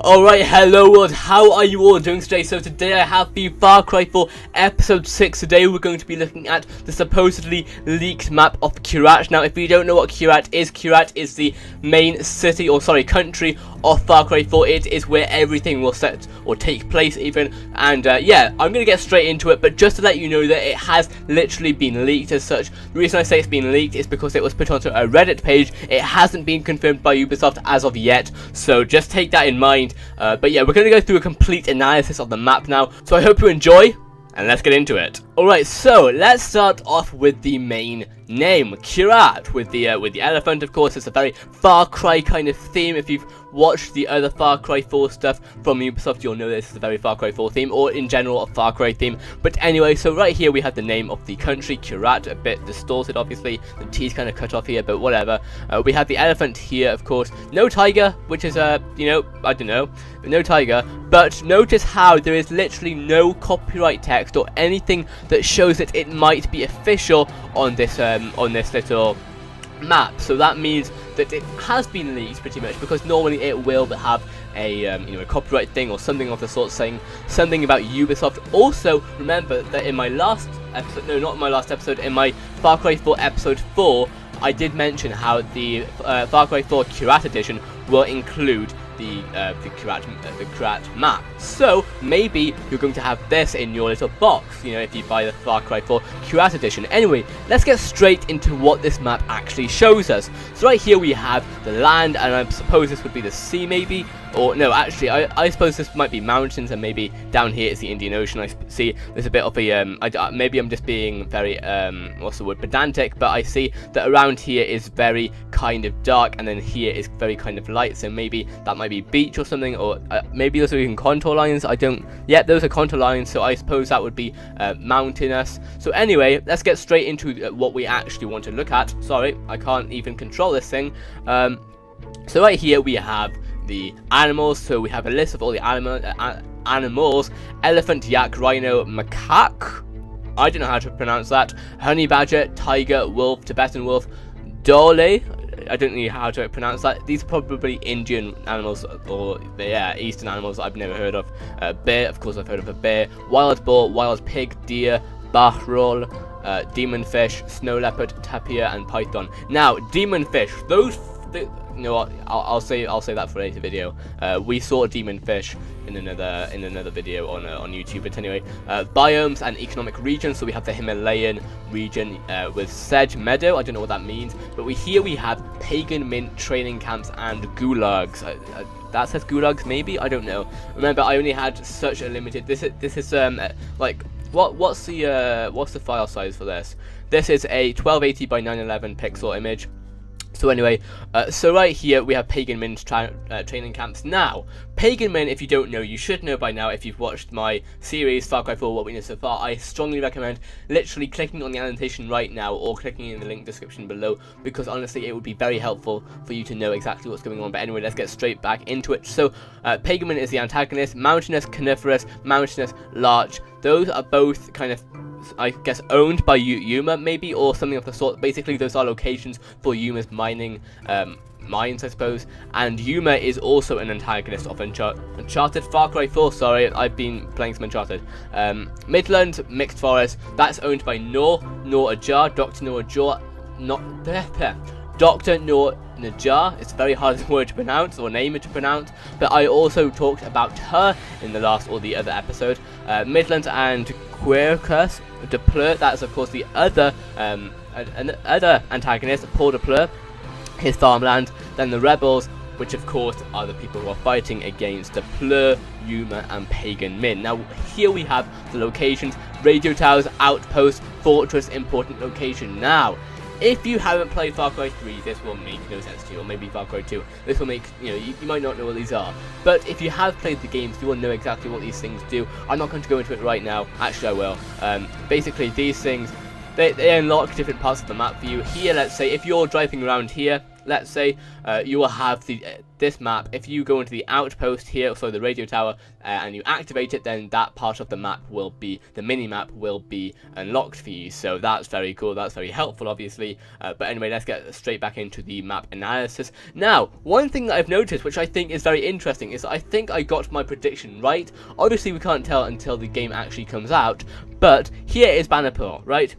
Alright, hello world, how are you all doing today? So today I have the Far Cry 4 episode 6. Today we're going to be looking at the supposedly leaked map of KYRAT. Now if you don't know what KYRAT is the main city, or sorry, country of Far Cry 4. It is where everything will set or take place even, and yeah, I'm going to get straight into it, but just to let you know that it has literally been leaked as such. The reason I say it's been leaked is because it was put onto a Reddit page. It hasn't been confirmed by Ubisoft as of yet, so just take that in mind. But yeah, we're going to go through a complete analysis of the map now, so I hope you enjoy, and let's get into it. Alright, so let's start off with the main name, KYRAT, with the elephant. Of course, it's a very Far Cry kind of theme. If you've watched the other Far Cry 4 stuff from Ubisoft, you'll know this is a very Far Cry 4 theme, or in general a Far Cry theme. But anyway, so right here we have the name of the country, KYRAT, a bit distorted obviously, the T's kind of cut off here, but whatever. We have the elephant here, of course, no tiger, which is you know, I don't know, no tiger, but notice how there is literally no copyright text or anything that shows that it might be official on this little map. So that means that it has been leaked pretty much, because normally it will have a you know, a copyright thing or something of the sort saying something about Ubisoft. Also remember that in my last episode, no, not in my last episode, in my Far Cry 4 episode 4, I did mention how the Far Cry 4 KYRAT edition will include the KYRAT map. So maybe you're going to have this in your little box, you know, if you buy the Far Cry 4 KYRAT edition. Anyway, let's get straight into what this map actually shows us. So right here we have the land, and I suppose this would be the sea maybe, or no, actually I suppose this might be mountains, and maybe down here is the Indian Ocean. I see there's a bit of a maybe I'm just being very what's the word, pedantic, but I see that around here is very kind of dark, and then here is very kind of light, so maybe that might be beach or something, or maybe those are even contour lines. I don't, yeah, those are contour lines, so I suppose that would be mountainous. So anyway, let's get straight into what we actually want to look at. Sorry, I can't even control this thing. So right here we have the animals, so we have a list of all the animals: elephant, yak, rhino, macaque, I don't know how to pronounce that, honey badger, tiger, wolf, Tibetan wolf, dole, I don't know how to pronounce that. These are probably Indian animals, or yeah, Eastern animals that I've never heard of. Bear, of course I've heard of a bear. Wild boar, wild pig, deer, bahrol, demon fish, snow leopard, tapir, and python. Now, demon fish, those, you know what? I'll say that for a later video. We saw demon fish in another video on YouTube. But anyway, biomes and economic regions. So we have the Himalayan region with sedge meadow. I don't know what that means, but here we have pagan mint training camps and gulags. That says gulags, maybe, I don't know. Remember, I only had such a limited. This is like what's the file size for this? This is a 1280 by 911 pixel image. So anyway, so right here we have Pagan Min training camps. Now, Pagan Min, if you don't know, you should know by now if you've watched my series, Far Cry 4, What We Know So Far. I strongly recommend literally clicking on the annotation right now, or clicking in the link description below, because honestly it would be very helpful for you to know exactly what's going on. But anyway, let's get straight back into it. So, Pagan Min is the antagonist, mountainous, coniferous, mountainous, larch. Those are both kind of, I guess, owned by Yuma maybe, or something of the sort. Basically those are locations for Yuma's mining mines, I suppose. And Yuma is also an antagonist of Uncharted Far Cry 4. Sorry, I've been playing some Uncharted. Midland Mixed Forest, that's owned by Noor Ajar, Dr. Noor Ajar, Dr. Noor Najar. It's a very hard word to pronounce, or name to pronounce, but I also talked about her in the last or the other episode. Midland and Quercus de Pleur, that's of course the other other antagonist, Paul de Pleur, his farmland. Then the rebels, which of course are the people who are fighting against de Pleur, Yuma, and Pagan Min. Now here we have the locations: radio towers, outpost, fortress, important location. Now, if you haven't played Far Cry 3, this will make no sense to you, or maybe Far Cry 2. This will make, you know, you might not know what these are. But if you have played the games, you will know exactly what these things do. I'm not going to go into it right now. Actually, I will. Basically, these things, they unlock different parts of the map for you. Here, let's say, if you're driving around here, let's say you will have this map. If you go into the outpost here, so the radio tower, and you activate it, then that part of the map will be, the mini map will be unlocked for you. So that's very cool, that's very helpful obviously. But anyway, let's get straight back into the map analysis. Now, one thing that I've noticed, which I think is very interesting, is that I think I got my prediction right. Obviously we can't tell until the game actually comes out, but here is Bannerpur, right?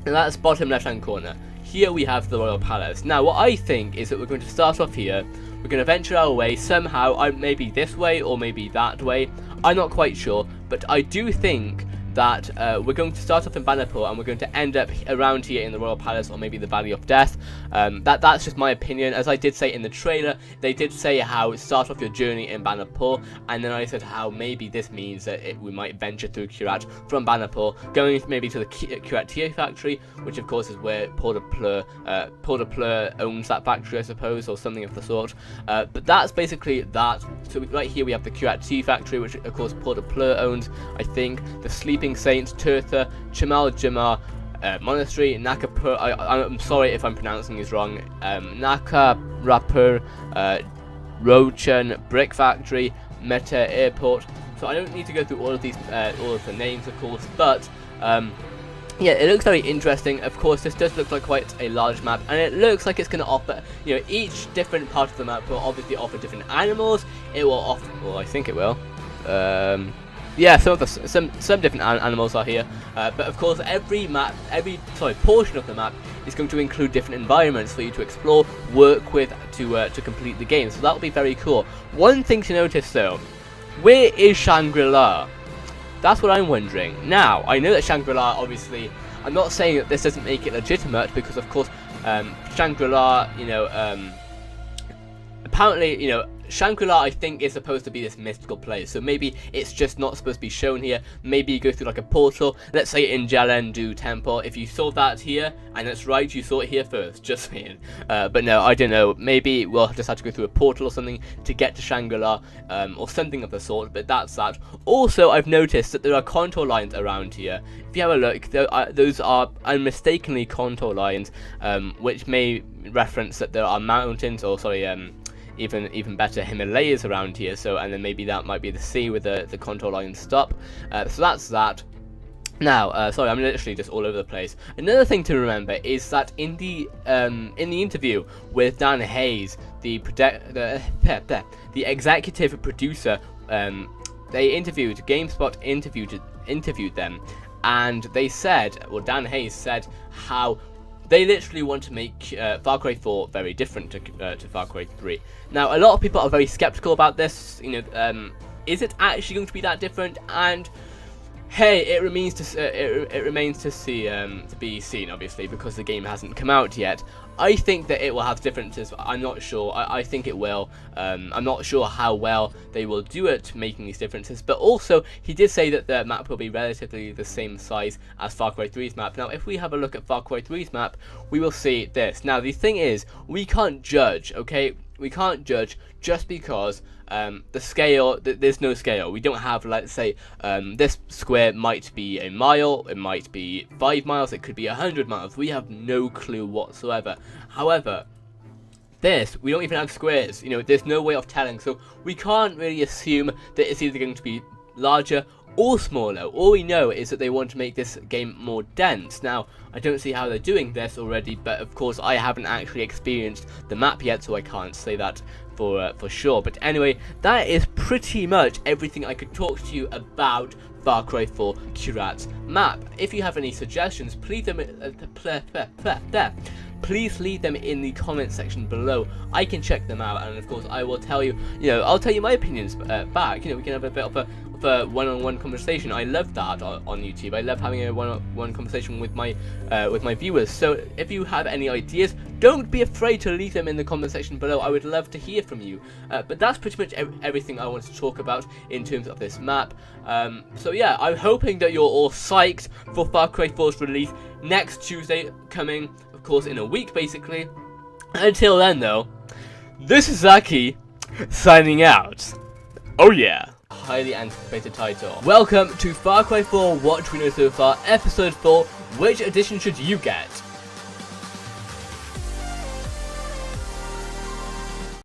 And that's bottom left hand corner. Here we have the Royal Palace. Now what I think is that we're going to start off here. We're going to venture our way somehow, maybe this way or maybe that way. I'm not quite sure, but I do think that we're going to start off in Bannerpur and we're going to end up around here in the Royal Palace or maybe the Valley of Death. That's just my opinion. As I did say in the trailer, they did say how start off your journey in Bannerpur, and then I said how maybe this means that we might venture through KYRAT from Bannerpur, going maybe to the KYRAT tea factory, which of course is where Port de Pleur owns that factory, I suppose, or something of the sort. But that's basically that. So right here we have the KYRAT tea factory, which of course Port de Pleur owns, I think. The Sleeping Saints, Tirtha, Chamal Jamar Monastery, Nakapur, I'm sorry if I'm pronouncing these wrong, Nakarapur, Rochan Brick Factory, Meta Airport. So I don't need to go through all of these, all of the names of course, but yeah, it looks very interesting. Of course, this does look like quite a large map, and it looks like it's going to offer, you know, each different part of the map will obviously offer different animals. It will offer, well, I think it will. Yeah, some different animals are here, but of course every portion of the map is going to include different environments for you to explore, work with to complete the game. So that will be very cool. One thing to notice though, where is Shangri-La? That's what I'm wondering. Now, I know that Shangri-La, obviously, I'm not saying that this doesn't make it legitimate, because of course Shangri-La, you know, apparently, you know, Shangri-La, I think, is supposed to be this mystical place, so maybe it's just not supposed to be shown here. Maybe you go through like a portal, let's say in Jalandu Temple. If you saw that here, and that's right, you saw it here first, just saying. But no, I don't know, maybe we'll just have to go through a portal or something to get to Shangri-La, or something of the sort, but that's that. Also, I've noticed that there are contour lines around here. If you have a look, those are unmistakably contour lines, which may reference that there are mountains, or sorry, even better, Himalayas around here. So, and then maybe that might be the sea where the contour lines stop. So that's that. Now, sorry, I'm literally just all over the place. Another thing to remember is that in the interview with Dan Hayes, the executive producer, GameSpot interviewed them, and they said, well, Dan Hayes said how they literally want to make Far Cry 4 very different to Far Cry 3. Now, a lot of people are very skeptical about this. You know, is it actually going to be that different? And hey, it remains to be seen, obviously, because the game hasn't come out yet. I think that it will have differences, but I'm not sure. I think it will. I'm not sure how well they will do at making these differences, but also he did say that the map will be relatively the same size as Far Cry 3's map. Now, if we have a look at Far Cry 3's map, we will see this. Now, the thing is, we can't judge, okay? We can't judge just because the scale, there's no scale. We don't have, let's say, this square might be a mile, it might be 5 miles, it could be 100 miles. We have no clue whatsoever. However, this, we don't even have squares. You know, there's no way of telling, so we can't really assume that it's either going to be larger or smaller. All we know is that they want to make this game more dense. Now, I don't see how they're doing this already, but of course I haven't actually experienced the map yet, so I can't say that for sure. But anyway, that is pretty much everything I could talk to you about Far Cry 4 KYRAT's map. If you have any suggestions, please leave them in the comment section below. I can check them out, and of course I will tell you, I'll tell you my opinions back. We can have a bit of a one-on-one conversation. I love that on YouTube. I love having a one-on-one conversation with my viewers. So if you have any ideas, don't be afraid to leave them in the comment section below. I would love to hear from you. But that's pretty much everything I want to talk about in terms of this map. So yeah, I'm hoping that you're all psyched for Far Cry 4's release next Tuesday, coming, of course, in a week basically. Until then though, this is Zakky, signing out. Oh yeah. Highly anticipated title. Welcome to Far Cry 4 What We Know So Far, Episode 4. Which edition should you get?